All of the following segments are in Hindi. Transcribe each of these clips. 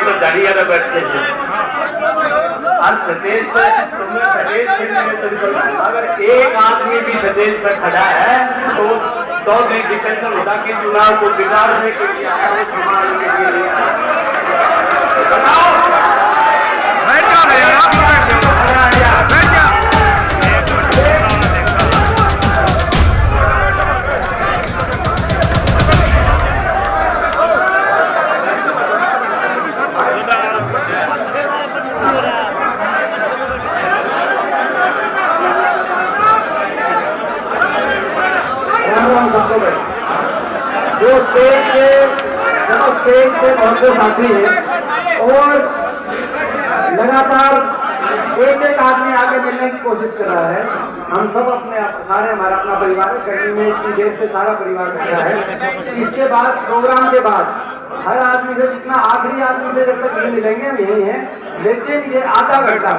तो जड़िया तो बच्चे सतेज पर तुमने सतेज अगर एक आदमी भी सतेज पर खड़ा है तो चौधरी दीपेंद्र हुड्डा के चुनाव को बिगाड़ने के लिए आया, वो संभालने के लिए बताओ। जो स्टेज पे बहुत साथी है और लगातार एक आदमी आगे मिलने की कोशिश कर रहा है। हम सब अपने सारे हमारा अपना परिवार कहीं में इतनी देर से सारा परिवार बैठा है। इसके बाद प्रोग्राम के बाद हर आदमी से जितना आखिरी आदमी से जब तक नहीं मिलेंगे हम यही हैं, लेकिन ये आधा घंटा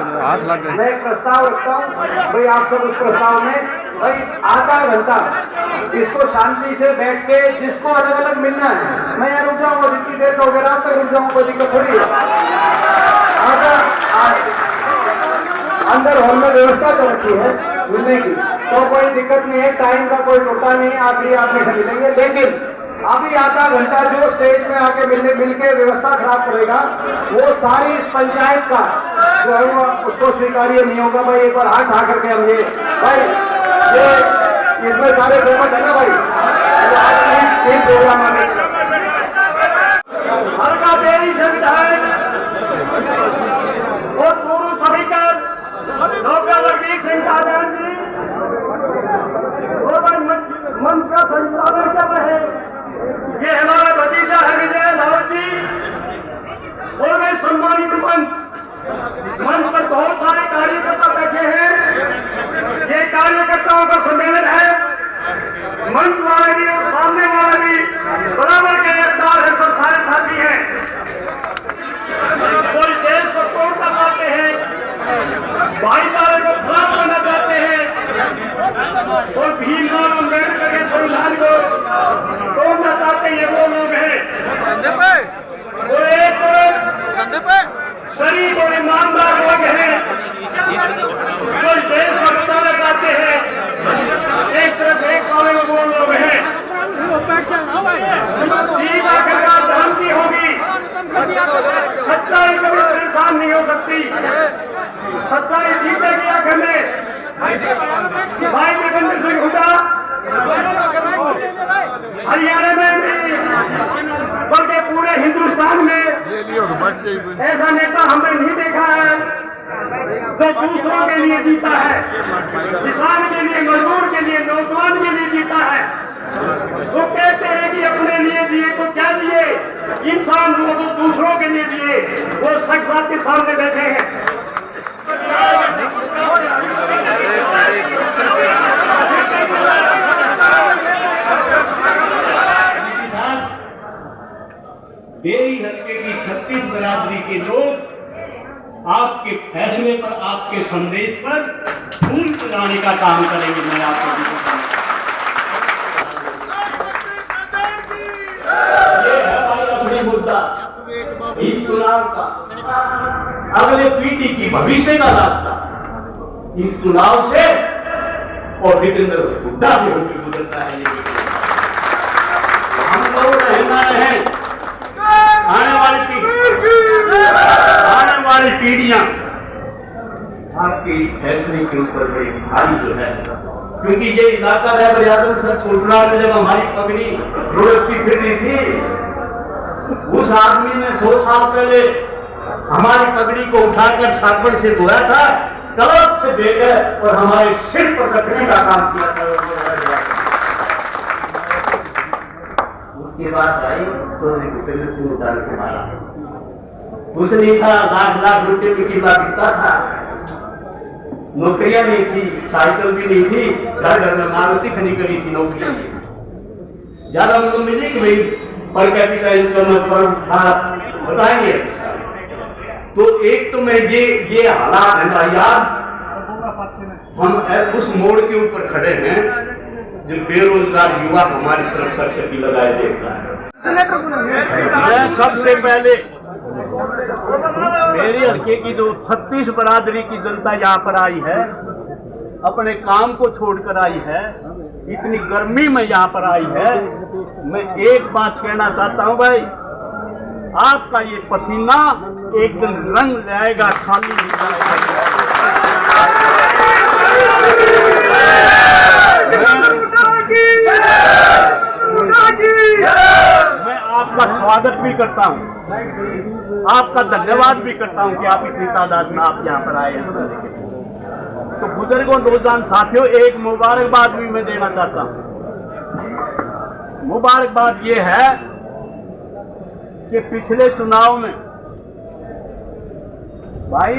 मैं एक प्रस्ताव रखता हूँ भाई, आप सब उस प्रस्ताव में भाई आधा घंटा इसको शांति से बैठ के जिसको अलग अलग मिलना है, मैं यहाँ रुक जाऊंगा जितनी देर का होगा रात तक रुक जाऊंगा, कोई दिक्कत थोड़ी है। अंदर हॉल में व्यवस्था कर रखी है मिलने की, तो कोई दिक्कत नहीं है, टाइम का कोई टोटा नहीं है, आखिरी आदमी से मिलेंगे। लेकिन अभी आधा घंटा जो स्टेज में आके मिल के व्यवस्था खराब करेगा वो सारी इस पंचायत का जो है वो उसको स्वीकार्य नहीं होगा। भाई एक बार हाथ उठा करके हम ये भाई ये इसमें सारे सहमत है ना भाई? तीन प्रोग्राम आने हर का देरी से विधायक और पूर्व स्पीकर डॉक्टर रफीक सिंह साहब जी मंच का संचालन कर रहे हैं। ये हमारा भतीजा है विजय रावत जी और वे सम्मानित मंच पर बहुत सारे कार्यकर्ता बैठे हैं। ये कार्यकर्ताओं का सम्मेलन है, मंच वाले भी और सामने वाले भी बराबर के हकदार है, सब सारे साथी हैं। कोई देश को तोड़ना चाहते हैं, भाईचारे को खराब करना चाहते हैं और भीमराव अम्बेडकर के संविधान को तोड़ना चाहते हैं, ये वो लोग हैं। और एक शरीफ और ईमानदार लोग हैं जो देश को बताना चाहते हैं, एक तरफ एक वाले में वो लोग हैं। भ्रांति होगी, सच्चाई कभी परेशान नहीं हो सकती, सच्चाई जीतेगी आखिर में। भाई दीपेंद्र सिंह हुड्डा हरियाणा में भी बल्कि पूरे हिंदुस्तान में ऐसा नेता हमने नहीं देखा है जो दूसरों के लिए जीता है, किसान के लिए, मजदूर के लिए, नौजवान के लिए जीता है। वो कहते हैं कि अपने लिए जिए तो क्या जिए, इंसान जो दूसरों के लिए जिए, वो सच बात के सामने बैठे हैं। बेरी हल्के की 36 बरादरी के लोग आपके फैसले पर, आपके संदेश पर फूल चढ़ाने का काम करेंगे। मैं आपको ये है भाई असली मुद्दा इस चुनाव का, अगले पीढ़ी की भविष्य का रास्ता इस चुनाव से और दीपेंद्र हुड्डा से होकर गुजरता है। हम लोग रहना है आने वाली पीढ़ियां आपके फैसले के ऊपर बड़ी भारी जो है, क्योंकि ये इलाका है बरियादल सर छोटरा में जब हमारी पगड़ी रोडती फिर रही थी, उस आदमी ने 100 साल पहले हमारी पगड़ी को उठाकर साबुन से धोया था, कलम से देकर और हमारे सिर पर रखने का काम किया था। उसके बाद आई चौधरी दीपेंद्र सिंह हुड्डा ने संभाला, कुछ नहीं था, लाख लाख रुपए की किला बिकता था, नौकरियां नहीं थी, साइकिल भी नहीं थी, घर घर में मारुति खड़ी करी थी, नौकरियां ज्यादा उनको मिली कि भाई पर कैपिटा इनकम पर था बताएंगे। तो एक तो मैं ये हालात है यार, हम उस मोड़ के ऊपर खड़े हैं जो बेरोजगार युवा हमारी तरफ करके भी लगाए देख रहा है। मैं सबसे पहले मेरे हल्के की जो 36 बरादरी की जनता यहाँ पर आई है, अपने काम को छोड़कर आई है, इतनी गर्मी में यहाँ पर आई है। मैं एक बात कहना चाहता हूँ भाई, आपका ये पसीना एक दिन रंग लाएगा, खाली नहीं जाएगा। मैं आपका स्वागत भी करता हूँ, आपका धन्यवाद भी करता हूँ कि आप इतनी तादाद में आप यहाँ पर आए हैं। तो बुजुर्गों, नौजवान साथियों, एक मुबारकबाद भी मैं देना चाहता हूँ। मुबारकबाद ये है कि पिछले चुनाव में भाई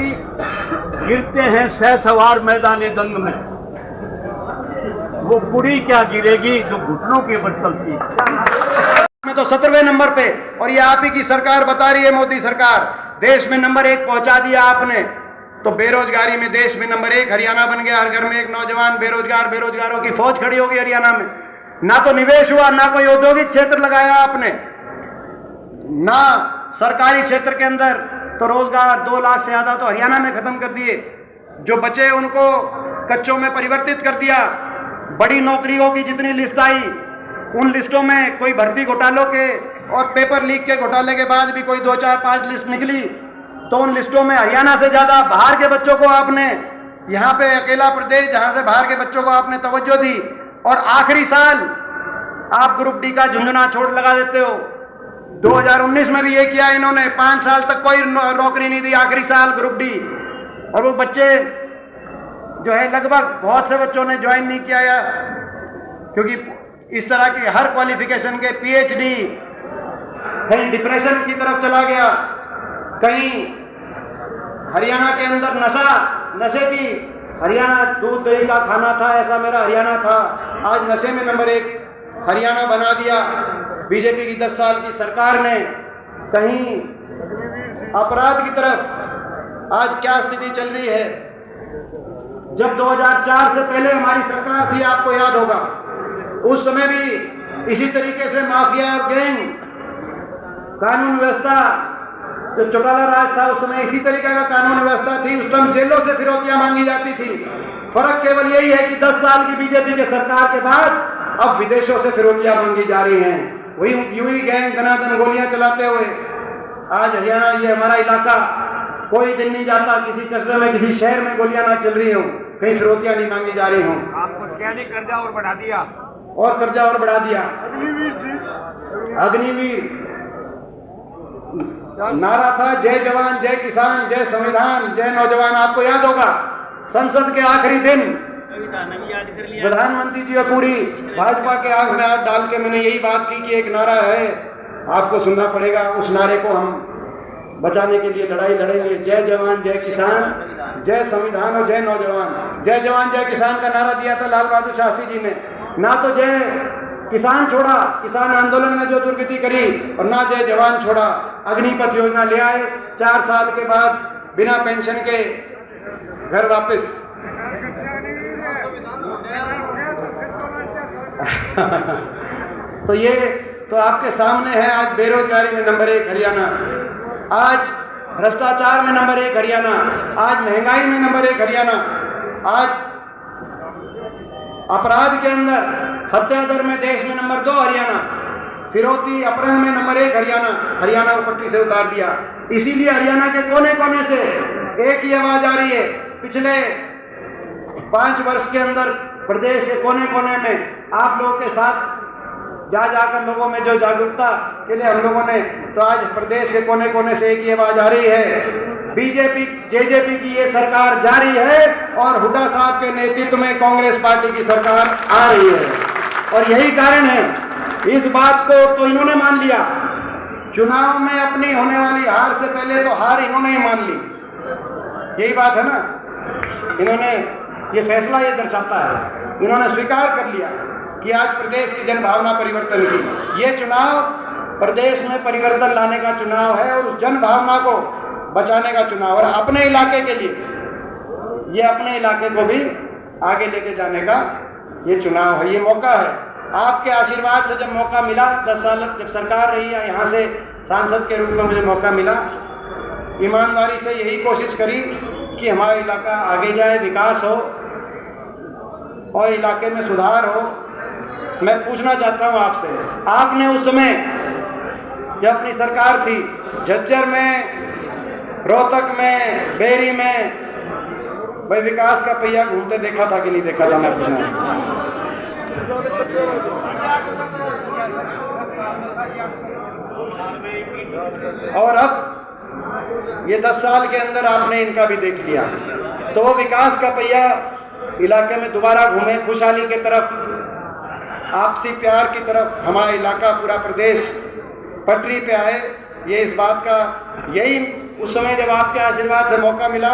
गिरते हैं सहसवार मैदान जंग में, वो कुड़ी क्या गिरेगी जो घुटनों के बल चलती है। में तो 17वें नंबर पे, और ये आप ही की सरकार बता रही है, मोदी सरकार, देश में नंबर 1 पहुंचा दिया आपने। तो बेरोजगारी में देश में नंबर 1 हरियाणा बन गया। हर घर में एक नौजवान बेरोजगार, बेरोजगारों की फौज खड़ी होगी हरियाणा में। ना तो निवेश हुआ, ना कोई औद्योगिक क्षेत्र लगाया आपने, ना सरकारी क्षेत्र के अंदर तो रोजगार 2 लाख से ज्यादा तो हरियाणा में खत्म कर दिए। जो बचे उनको कच्चों में परिवर्तित कर दिया। बड़ी नौकरियों की जितनी लिस्ट आई, उन लिस्टों में कोई भर्ती घोटालों के और पेपर लीक के घोटाले के बाद भी कोई 2, 4, 5 लिस्ट निकली, तो उन लिस्टों में हरियाणा से ज्यादा बाहर के बच्चों को आपने, यहाँ पे अकेला प्रदेश जहां से बाहर के बच्चों को आपने तवज्जो दी। और आखिरी साल आप ग्रुप डी का झुंझुना छोड़ लगा देते हो। 2019 में भी ये किया इन्होंने, 5 साल तक कोई नौकरी नहीं दी, आखिरी साल ग्रुप डी। और वो बच्चे जो है लगभग बहुत से बच्चों ने ज्वाइन नहीं किया, या क्योंकि इस तरह की हर क्वालिफिकेशन के पीएचडी, कहीं डिप्रेशन की तरफ चला गया, कहीं हरियाणा के अंदर नशे की, हरियाणा दूध दही का खाना था, ऐसा मेरा हरियाणा था। आज नशे में नंबर 1 हरियाणा बना दिया बीजेपी की 10 साल की सरकार ने। कहीं अपराध की तरफ आज क्या स्थिति चल रही है। जब 2004 से पहले हमारी सरकार थी, आपको याद होगा, उस समय भी इसी तरीके से माफिया और गैंग, कानून व्यवस्था, जो चौटाला राज था उस समय इसी तरीके का कानून व्यवस्था थी। उस टाइम जेलों से फिरौतियां मांगी जाती थी। फर्क केवल यही है कि 10 साल की बीजेपी के सरकार के बाद अब विदेशों से फिरौतियां मांगी जा रही हैं। वही यूं ही गैंग धनाधन गोलियां चलाते हुए आज हरियाणा, ये हमारा इलाका, कोई दिन नहीं जाता किसी कस्बे में, किसी शहर में गोलियां ना चल रही हो, कहीं फिरौतियां नहीं मांगी जा रही हो। आपको क्या नहीं, कर्जा और बढ़ा दिया, और कर्जा और बढ़ा दिया। अग्निवीर नारा था, जय जवान, जय किसान, जय संविधान, जय नौजवान। आपको याद होगा संसद के आखिरी दिन प्रधानमंत्री जी पूरी भाजपा के आंख में हाथ डाल के मैंने यही बात की कि एक नारा है, आपको सुनना पड़ेगा। उस नारे को हम बचाने के लिए लड़ाई लड़ेंगे। जय जवान, जय किसान, जय संविधान और जय नौजवान। जय जवान, जय किसान का नारा दिया था लाल बहादुर शास्त्री जी ने। ना तो जय किसान छोड़ा, किसान आंदोलन में जो दुर्गति करी, और ना जय जवान छोड़ा। अग्निपथ योजना ले आए, 4 साल के बाद बिना पेंशन के घर वापस। तो ये तो आपके सामने है। आज बेरोजगारी में नंबर 1 हरियाणा, आज भ्रष्टाचार में नंबर 1 हरियाणा, आज महंगाई में नंबर 1 हरियाणा, आज अपराध के अंदर हत्या दर में देश में नंबर 2 हरियाणा, फिरौती अपहरण में नंबर 1 हरियाणा। हरियाणा को पट्टी से उतार दिया। इसीलिए हरियाणा के कोने कोने से एक ही आवाज आ रही है। पिछले 5 वर्ष के अंदर प्रदेश के कोने कोने में आप लोगों के साथ जा जाकर लोगों में जो जागरूकता के लिए हम लोगों ने, तो आज प्रदेश के कोने कोने से एक ही आवाज आ रही है, बीजेपी जेजेपी की ये सरकार जारी है और हुड्डा साहब के नेतृत्व में कांग्रेस पार्टी की सरकार आ रही है। और यही कारण है, इस बात को तो इन्होंने मान लिया। चुनाव में अपनी होने वाली हार से पहले तो हार इन्होंने ही मान ली। यही बात है ना, इन्होंने ये फैसला ये दर्शाता है, इन्होंने स्वीकार कर लिया कि आज प्रदेश की जनभावना परिवर्तन की। ये चुनाव प्रदेश में परिवर्तन लाने का चुनाव है और उस जनभावना को बचाने का चुनाव, और अपने इलाके के लिए, ये अपने इलाके को भी आगे लेके जाने का ये चुनाव है, ये मौका है। आपके आशीर्वाद से जब मौका मिला, 10 साल जब सरकार रही है, यहाँ से सांसद के रूप में मुझे मौका मिला, ईमानदारी से यही कोशिश करी कि हमारा इलाका आगे जाए, विकास हो और इलाके में सुधार हो। मैं पूछना चाहता हूँ आपसे, आपने उस समय जब अपनी सरकार थी झज्जर में, रोहतक में, बेरी में भाई विकास का पहिया घूमते देखा था कि नहीं देखा था? मैं पूछना। और अब ये 10 साल के अंदर आपने इनका भी देख लिया, तो वो विकास का पहिया इलाके में दोबारा घूमे, खुशहाली की तरफ, आपसी प्यार की तरफ, हमारा इलाका पूरा प्रदेश पटरी पे आए। ये इस बात का, यही उस समय जब आपके आशीर्वाद से मौका मिला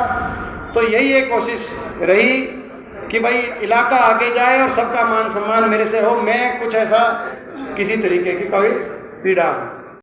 तो यही एक कोशिश रही कि भाई इलाका आगे जाए और सबका मान सम्मान मेरे से हो, मैं कुछ ऐसा किसी तरीके की कोई पीड़ा हो।